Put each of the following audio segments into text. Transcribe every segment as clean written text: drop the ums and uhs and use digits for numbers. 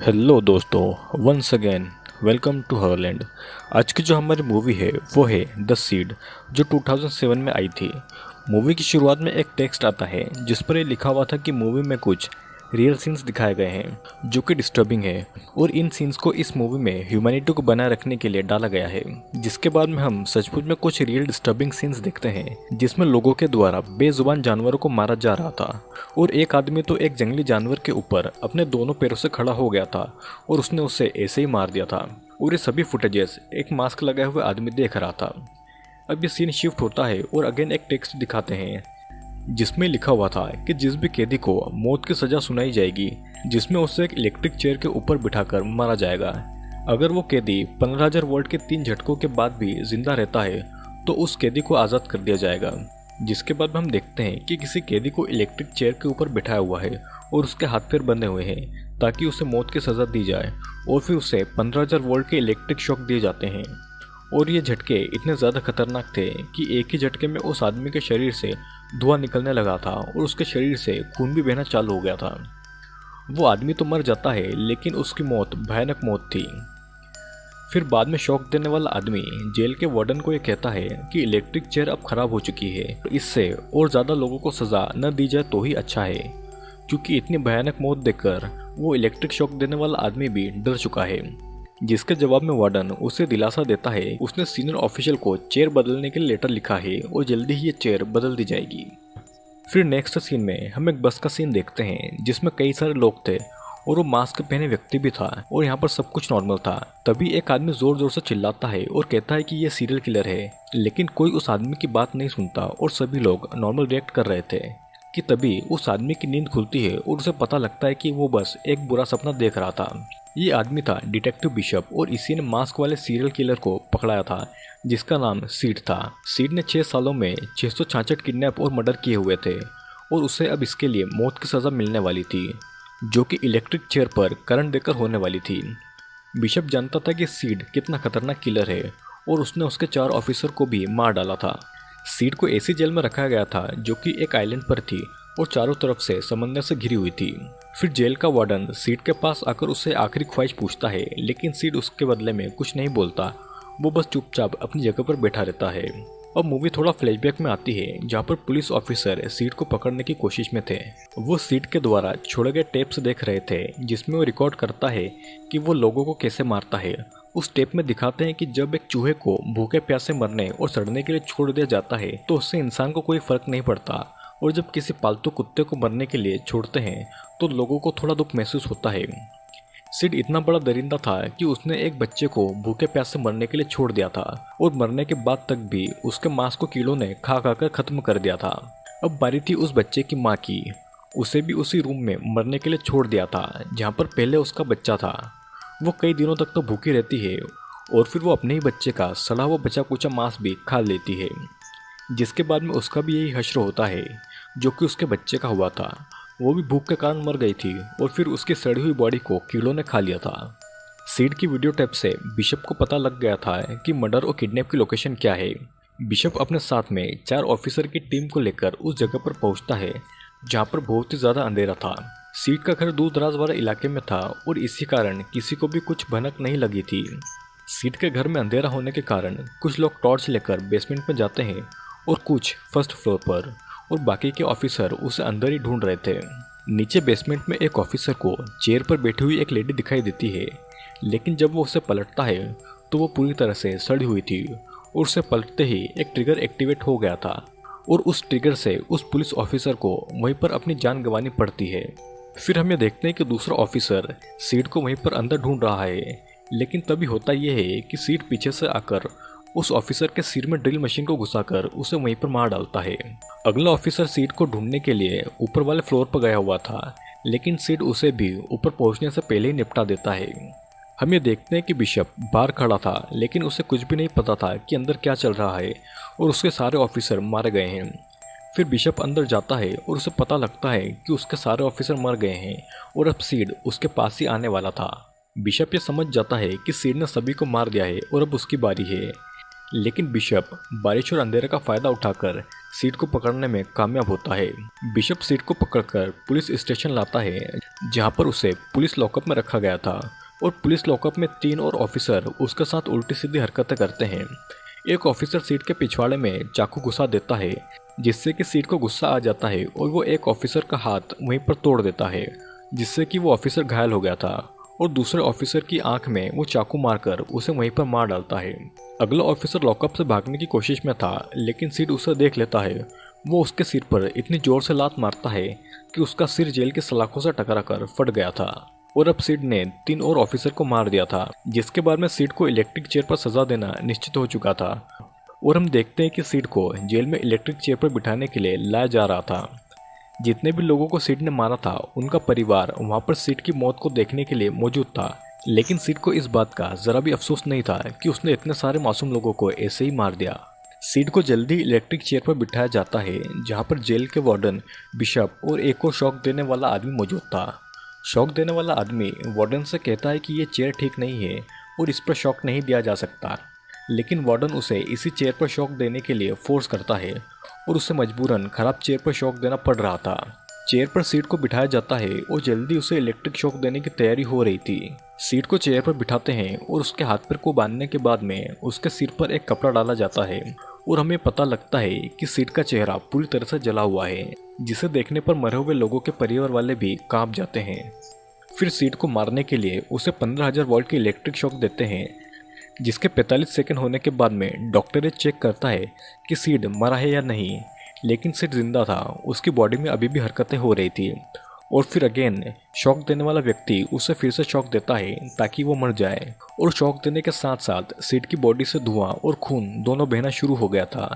Hello दोस्तों, once again welcome to Holland. आज की जो हमारी मूवी है वो है द सीड, जो 2007 में आई थी। मूवी की शुरुआत में एक टेक्स्ट आता है जिस पर ये लिखा हुआ था कि मूवी में कुछ रियल सीन्स दिखाए गए हैं जो कि डिस्टर्बिंग है, और इन सीन्स को इस मूवी में ह्यूमैनिटी को बनाए रखने के लिए डाला गया है। जिसके बाद में हम सचमुच में कुछ रियल डिस्टर्बिंग सीन्स देखते हैं जिसमें लोगों के द्वारा बेजुबान जानवरों को मारा जा रहा था, और एक आदमी तो एक जंगली जानवर के ऊपर अपने दोनों पैरों से खड़ा हो गया था और उसने उसे ऐसे ही मार दिया था। और ये सभी फुटेजेस एक मास्क लगाए हुए आदमी देख रहा था। अब ये सीन शिफ्ट होता है और अगेन एक टेक्स्ट दिखाते हैं जिसमें लिखा हुआ था कि जिस भी कैदी को मौत की सजा सुनाई जाएगी, जिसमें उसे एक इलेक्ट्रिक चेयर के ऊपर बिठाकर मारा जाएगा, अगर वो कैदी 15,000 वोल्ट के 3 झटकों के बाद भी जिंदा रहता है तो उस कैदी को आज़ाद कर दिया जाएगा। जिसके बाद हम देखते हैं कि किसी कैदी को इलेक्ट्रिक चेयर के ऊपर बिठाया हुआ है और उसके हाथ पैर बंधे हुए हैं ताकि उसे मौत की सज़ा दी जाए, और फिर उसे 15,000 वोल्ट के इलेक्ट्रिक शॉक दिए जाते हैं। और ये झटके इतने ज़्यादा खतरनाक थे कि एक ही झटके में उस आदमी के शरीर से धुआं निकलने लगा था और उसके शरीर से खून भी बहना चालू हो गया था। वो आदमी तो मर जाता है लेकिन उसकी मौत भयानक मौत थी। फिर बाद में शॉक देने वाला आदमी जेल के वार्डन को ये कहता है कि इलेक्ट्रिक चेयर अब खराब हो चुकी है, इससे और ज़्यादा लोगों को सज़ा न दी जाए तो ही अच्छा है, क्योंकि इतनी भयानक मौत देखकर वो इलेक्ट्रिक शॉक देने वाला आदमी भी डर चुका है। जिसके जवाब में वार्डन उसे दिलासा देता है उसने सीनियर ऑफिशियल को चेयर बदलने के लिए लेटर लिखा है और जल्दी ही ये चेयर बदल दी जाएगी। फिर नेक्स्ट सीन में हम एक बस का सीन देखते हैं जिसमें कई सारे लोग थे और वो मास्क पहने व्यक्ति भी था और यहाँ पर सब कुछ नॉर्मल था। तभी एक आदमी जोर जोर से चिल्लाता है और कहता है कि ये सीरियल किलर है, लेकिन कोई उस आदमी की बात नहीं सुनता और सभी लोग नॉर्मल रिएक्ट कर रहे थे। कि तभी उस आदमी की नींद खुलती है और उसे पता लगता है कि वो बस एक बुरा सपना देख रहा था। ये आदमी था डिटेक्टिव बिशप, और इसी ने मास्क वाले सीरियल किलर को पकड़ाया था जिसका नाम सीड था। सीड ने 6 सालों में 666 किडनैप और मर्डर किए हुए थे और उसे अब इसके लिए मौत की सज़ा मिलने वाली थी, जो कि इलेक्ट्रिक चेयर पर करंट देकर होने वाली थी। बिशप जानता था कि सीड कितना खतरनाक किलर है और उसने उसके 4 ऑफिसर को भी मार डाला था। सीड को ऐसी जेल में रखा गया था जो कि एक आइलैंड पर थी और चारों तरफ से समंदर से घिरी हुई थी। फिर जेल का वार्डन सीड के पास आकर उससे आखिरी ख्वाहिश पूछता है, लेकिन सीड उसके बदले में कुछ नहीं बोलता, वो बस चुपचाप अपनी जगह पर बैठा रहता है। अब मूवी थोड़ा फ्लैशबैक में आती है जहाँ पर पुलिस ऑफिसर सीड को पकड़ने की कोशिश में थे। वो सीड के द्वारा छोड़े गए टेप्स देख रहे थे जिसमें वो रिकॉर्ड करता है कि वो लोगों को कैसे मारता है। उस टेप में दिखाते हैं कि जब एक चूहे को भूखे प्यासे मरने और सड़ने के लिए छोड़ दिया जाता है तो उससे इंसान को कोई फर्क नहीं पड़ता, और जब किसी पालतू कुत्ते को मरने के लिए छोड़ते हैं तो लोगों को थोड़ा दुख महसूस होता है। सिड इतना बड़ा दरिंदा था कि उसने एक बच्चे को भूखे प्यासे मरने के लिए छोड़ दिया था और मरने के बाद तक भी उसके मांस को कीड़ों ने खा खा कर खत्म कर दिया था। अब बारी थी उस बच्चे की माँ की। उसे भी उसी रूम में मरने के लिए छोड़ दिया था जहाँ पर पहले उसका बच्चा था। वो कई दिनों तक तो भूखी रहती है और फिर वो अपने ही बच्चे का सड़ा हुआ बचा कुचा मांस भी खा लेती है। जिसके बाद में उसका भी यही हश्र होता है जो कि उसके बच्चे का हुआ था। वो भी भूख के कारण मर गई थी और फिर उसकी सड़ी हुई बॉडी को कीड़ों ने खा लिया था। सीड की वीडियो टेप से बिशप को पता लग गया था कि मर्डर और किडनैप की लोकेशन क्या है। बिशप अपने साथ में 4 ऑफिसर की टीम को लेकर उस जगह पर पहुंचता है जहां पर बहुत ही ज़्यादा अंधेरा था। सीड का घर दूर दराज वाले इलाके में था और इसी कारण किसी को भी कुछ भनक नहीं लगी थी। सीड के घर में अंधेरा होने के कारण कुछ लोग टॉर्च लेकर बेसमेंट में जाते हैं और कुछ फर्स्ट फ्लोर पर, और बाकी के ऑफिसर उसे अंदर ही ढूंढ रहे थे। नीचे बेसमेंट में एक ऑफिसर को चेयर पर बैठी हुई एक लेडी दिखाई देती है, लेकिन जब वो उसे पलटता है तो वो पूरी तरह से सड़ी हुई थी और उसे पलटते ही एक ट्रिगर एक्टिवेट हो गया था और उस ट्रिगर से उस पुलिस ऑफिसर को वहीं पर अपनी जान गंवानी पड़ती है। फिर हम ये देखते हैं कि दूसरा ऑफिसर सीड को वहीं पर अंदर ढूंढ रहा है, लेकिन तभी होता यह है कि सीड पीछे से आकर उस ऑफिसर के सिर में ड्रिल मशीन को घुसाकर उसे वहीं पर मार डालता है। अगला ऑफिसर सीड को ढूंढने के लिए ऊपर वाले फ्लोर पर गया हुआ था, लेकिन सीड उसे भी ऊपर पहुंचने से पहले ही निपटा देता है। हम ये देखते हैं कि बिशप बाहर खड़ा था, लेकिन उसे कुछ भी नहीं पता था कि अंदर क्या चल रहा है और उसके सारे ऑफिसर मारे गए हैं। फिर बिशप अंदर जाता है और उसे पता लगता है कि उसके सारे ऑफिसर मर गए हैं और अब सीड उसके पास ही आने वाला था। बिशप ये समझ जाता है कि सीड ने सभी को मार दिया है और अब उसकी बारी है, लेकिन बिशप बारिश और अंधेरे का फायदा उठाकर सीड को पकड़ने में कामयाब होता है। बिशप सीड को पकड़कर पुलिस स्टेशन लाता है, जहां पर उसे पुलिस लॉकअप में रखा गया था। और पुलिस लॉकअप में 3 और ऑफिसर उसके साथ उल्टी सीधी हरकतें करते हैं। एक ऑफिसर सीड के पिछवाड़े में चाकू घुसा देता है, जिससे कि सीड को गुस्सा आ जाता है और वो एक ऑफिसर का हाथ वहीं पर तोड़ देता है, जिससे कि वो ऑफिसर घायल हो गया था। और दूसरे ऑफिसर की आंख में वो चाकू मारकर उसे वहीं पर मार डालता है। अगला ऑफिसर लॉकअप से भागने की कोशिश में था, लेकिन सीड उसे देख लेता है। वो उसके सिर पर इतनी जोर से लात मारता है कि उसका सिर जेल की सलाखों से टकराकर फट गया था। और अब सीड ने 3 और ऑफिसर को मार दिया था, जिसके बाद में सीड को इलेक्ट्रिक चेयर पर सजा देना निश्चित हो चुका था। और हम देखते हैं कि सीड को जेल में इलेक्ट्रिक चेयर पर बिठाने के लिए लाया जा रहा था। जितने भी लोगों को सीड ने मारा था, उनका परिवार वहां पर सीड की मौत को देखने के लिए मौजूद था। लेकिन सीड को इस बात का जरा भी अफसोस नहीं था कि उसने इतने सारे मासूम लोगों को ऐसे ही मार दिया। सीड को जल्दी इलेक्ट्रिक चेयर पर बिठाया जाता है, जहां पर जेल के वार्डन, बिशप और एक और शॉक देने वाला आदमी मौजूद था। शॉक देने वाला आदमी वार्डन से कहता है कि ये चेयर ठीक नहीं है और इस पर शॉक नहीं दिया जा सकता। लेकिन वार्डन उसे इसी चेयर पर शॉक देने के लिए फोर्स करता है और उसे मजबूरन खराब चेयर पर शॉक देना पड़ रहा था। चेयर पर सीड को बिठाया जाता है और जल्दी उसे इलेक्ट्रिक शॉक देने की तैयारी हो रही थी। सीड को चेयर पर बिठाते हैं और उसके हाथ पैर को बांधने के बाद में उसके सिर पर एक कपड़ा डाला जाता है और हमें पता लगता है कि सीड का चेहरा पूरी तरह से जला हुआ है, जिसे देखने पर मरे हुए लोगों के परिवार वाले भी कांप जाते हैं। फिर सीड को मारने के लिए उसे 15,000 वोल्ट की इलेक्ट्रिक शॉक देते हैं, जिसके 45 सेकंड होने के बाद में डॉक्टर ये चेक करता है कि सीड मरा है या नहीं। लेकिन सीड जिंदा था, उसकी बॉडी में अभी भी हरकतें हो रही थी। और फिर अगेन शॉक देने वाला व्यक्ति उसे फिर से शॉक देता है ताकि वो मर जाए। और शॉक देने के साथ साथ सीड की बॉडी से धुआं और खून दोनों बहना शुरू हो गया था।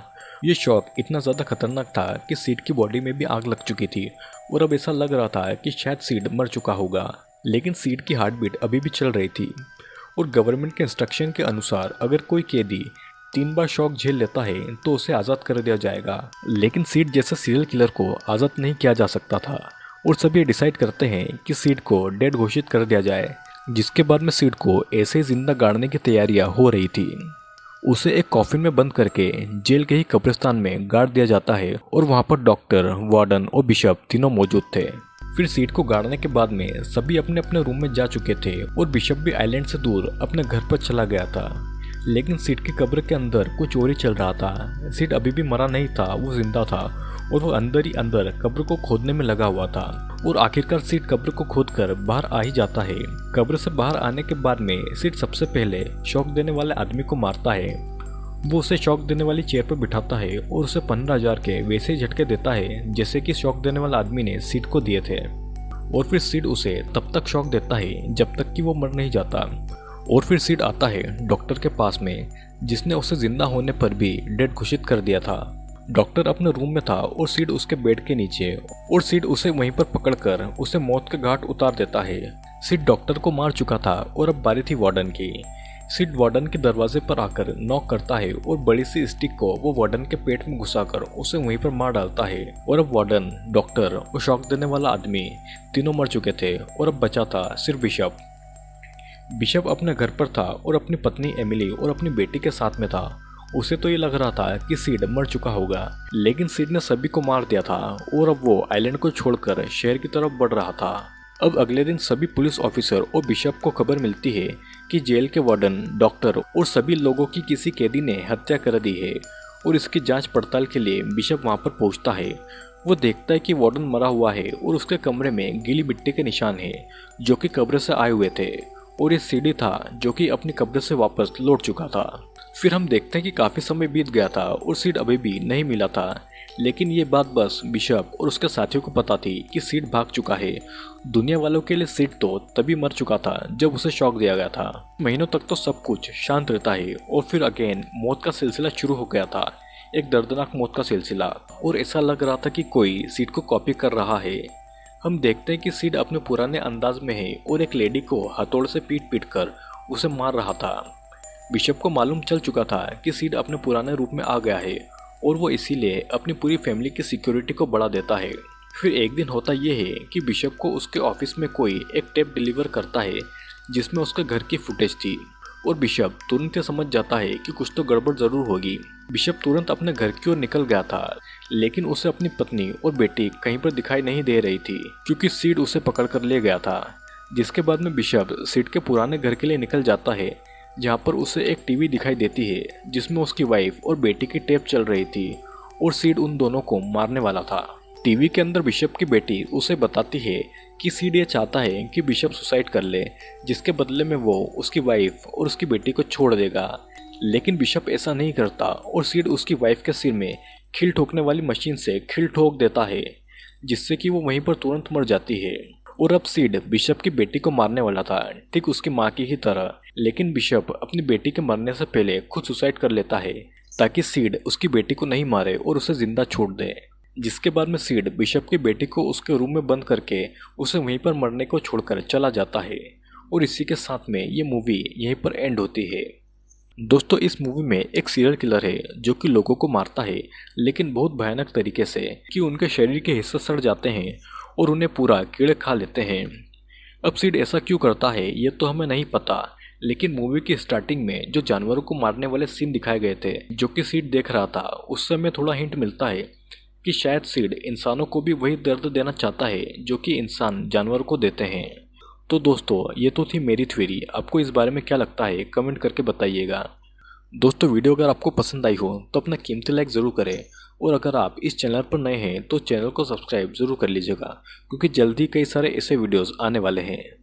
ये शॉक इतना ज़्यादा खतरनाक था कि सीड की बॉडी में भी आग लग चुकी थी और अब ऐसा लग रहा था कि शायद सीड मर चुका होगा। लेकिन सीड की हार्ट बीट अभी भी चल रही थी और गवर्नमेंट के इंस्ट्रक्शन के अनुसार अगर कोई कैदी 3 बार शॉक झेल लेता है तो उसे आज़ाद कर दिया जाएगा। लेकिन सीड जैसे सीरियल किलर को आज़ाद नहीं किया जा सकता था और सभी डिसाइड करते हैं कि सीड को डेड घोषित कर दिया जाए, जिसके बाद में सीड को ऐसे ही जिंदा गाड़ने की तैयारियां हो रही थी। उसे एक कॉफिन में बंद करके जेल के ही कब्रिस्तान में गाड़ दिया जाता है और वहां पर डॉक्टर, वार्डन और बिशप तीनों मौजूद थे। फिर सीड को गाड़ने के बाद में सभी अपने अपने रूम में जा चुके थे और बिशप भी आइलैंड से दूर अपने घर पर चला गया था। लेकिन सीड की कब्र के अंदर कुछ और ही चल रहा था। सीड अभी भी मरा नहीं था, वो जिंदा था और वो अंदर ही अंदर कब्र को खोदने में लगा हुआ था। और आखिरकार सीड कब्र को खोदकर बाहर आ ही जाता है। कब्र से बाहर आने के बाद में सीड सबसे पहले शॉक देने वाले आदमी को मारता है। वो उसे शॉक देने वाली चेयर पर बिठाता है और उसे 15,000 के वैसे ही झटके देता है जैसे कि शॉक देने वाला आदमी ने सीड को दिए थे। और फिर सीड उसे तब तक शॉक देता है जब तक कि वो मर नहीं जाता। और फिर सीड आता है डॉक्टर के पास में, जिसने उसे जिंदा होने पर भी डेड घोषित कर दिया था। डॉक्टर अपने रूम में था और सीड उसके बेड के नीचे, और सीड उसे वहीं पर पकड़कर उसे मौत के घाट उतार देता है। सीड डॉक्टर को मार चुका था और अब बारी थी वार्डन की। सीड वार्डन के दरवाजे पर आकर नॉक करता है और बड़ी सी स्टिक को वो वार्डन के पेट में घुसाकर उसे वहीं पर मार डालता है। और अब वार्डन, डॉक्टर और शॉक देने वाला आदमी तीनों मर चुके थे और अब बचा था सिर्फ बिशप। बिशप अपने घर पर था और अपनी पत्नी एमिली और अपनी बेटी के साथ में था। उसे तो ये लग रहा था कि सीड मर चुका होगा, लेकिन सीड ने सभी को मार दिया था और अब वो आइलैंड को छोड़कर शहर की तरफ बढ़ रहा था। अब अगले दिन सभी पुलिस ऑफिसर और बिशप को खबर मिलती है कि जेल के वार्डन, डॉक्टर और सभी लोगों की किसी कैदी ने हत्या कर दी है। और इसकी जांच पड़ताल के लिए बिशप वहां पर पहुंचता है। वो देखता है कि वार्डन मरा हुआ है और उसके कमरे में गीली मिट्टी के निशान है जो कि कब्र से आए हुए थे, और ये सीडी था जो कि अपनी कब्र से वापस लौट चुका था। फिर हम देखते हैं कि काफी समय बीत गया था और सीड अभी भी नहीं मिला था। लेकिन ये बात बस बिशप और उसके साथियों को पता थी कि सीड भाग चुका है। दुनिया वालों के लिए सीड तो तभी मर चुका था जब उसे शॉक दिया गया था। महीनों तक तो सब कुछ शांत रहता है और फिर अगेन मौत का सिलसिला शुरू हो गया था, एक दर्दनाक मौत का सिलसिला। और ऐसा लग रहा था कि कोई सीड को कॉपी कर रहा है। हम देखते हैं कि सीड अपने पुराने अंदाज में है और एक लेडी को हथौड़े से पीट पीट कर उसे मार रहा था। बिशप को मालूम चल चुका था कि सीड अपने पुराने रूप में आ गया है और वो इसीलिए अपनी पूरी फैमिली की सिक्योरिटी को बढ़ा देता है। फिर एक दिन होता यह है कि बिशप को उसके ऑफिस में कोई एक टेप डिलीवर करता है जिसमें उसके घर की फुटेज थी, और बिशप तुरंत समझ जाता है कि कुछ तो गड़बड़ जरूर होगी। बिशप तुरंत अपने घर की ओर निकल गया था, लेकिन उसे अपनी पत्नी और बेटी कहीं पर दिखाई नहीं दे रही थी क्योंकि सीड उसे पकड़ कर ले गया था। जिसके बाद में बिशप सीड के पुराने घर के लिए निकल जाता है, जहाँ पर उसे एक टीवी दिखाई देती है जिसमें उसकी वाइफ और बेटी की टेप चल रही थी और सीड उन दोनों को मारने वाला था। टीवी के अंदर बिशप की बेटी उसे बताती है कि सीड ये चाहता है कि बिशप सुसाइड कर ले, जिसके बदले में वो उसकी वाइफ और उसकी बेटी को छोड़ देगा। लेकिन बिशप ऐसा नहीं करता और सीड उसकी वाइफ के सिर में खिल ठोकने वाली मशीन से खिल ठोक देता है, जिससे कि वो वहीं पर तुरंत मर जाती है। और अब सीड बिशप की बेटी को मारने वाला था, ठीक उसकी माँ की ही तरह। लेकिन बिशप अपनी बेटी के मरने से पहले खुद सुसाइड कर लेता है ताकि सीड उसकी बेटी को नहीं मारे और उसे जिंदा छोड़ दे। जिसके बाद में सीड बिशप की बेटी को उसके रूम में बंद करके उसे वहीं पर मरने को छोड़कर चला जाता है। और इसी के साथ में ये मूवी यहीं पर एंड होती है। दोस्तों, इस मूवी में एक सीरियल किलर है जो कि लोगों को मारता है, लेकिन बहुत भयानक तरीके से कि उनके शरीर के हिस्से सड़ जाते हैं और उन्हें पूरा कीड़े खा लेते हैं। अब सीड ऐसा क्यों करता है ये तो हमें नहीं पता, लेकिन मूवी की स्टार्टिंग में जो जानवरों को मारने वाले सीन दिखाए गए थे जो कि सीड देख रहा था, उससे हमें थोड़ा हिंट मिलता है कि शायद सीड इंसानों को भी वही दर्द देना चाहता है जो कि इंसान जानवरों को देते हैं। तो दोस्तों, ये तो थी मेरी थ्योरी। आपको इस बारे में क्या लगता है कमेंट करके बताइएगा। दोस्तों, वीडियो अगर आपको पसंद आई हो तो अपना कीमती लाइक ज़रूर करें, और अगर आप इस चैनल पर नए हैं तो चैनल को सब्सक्राइब ज़रूर कर लीजिएगा, क्योंकि जल्दी कई सारे ऐसे वीडियोस आने वाले हैं।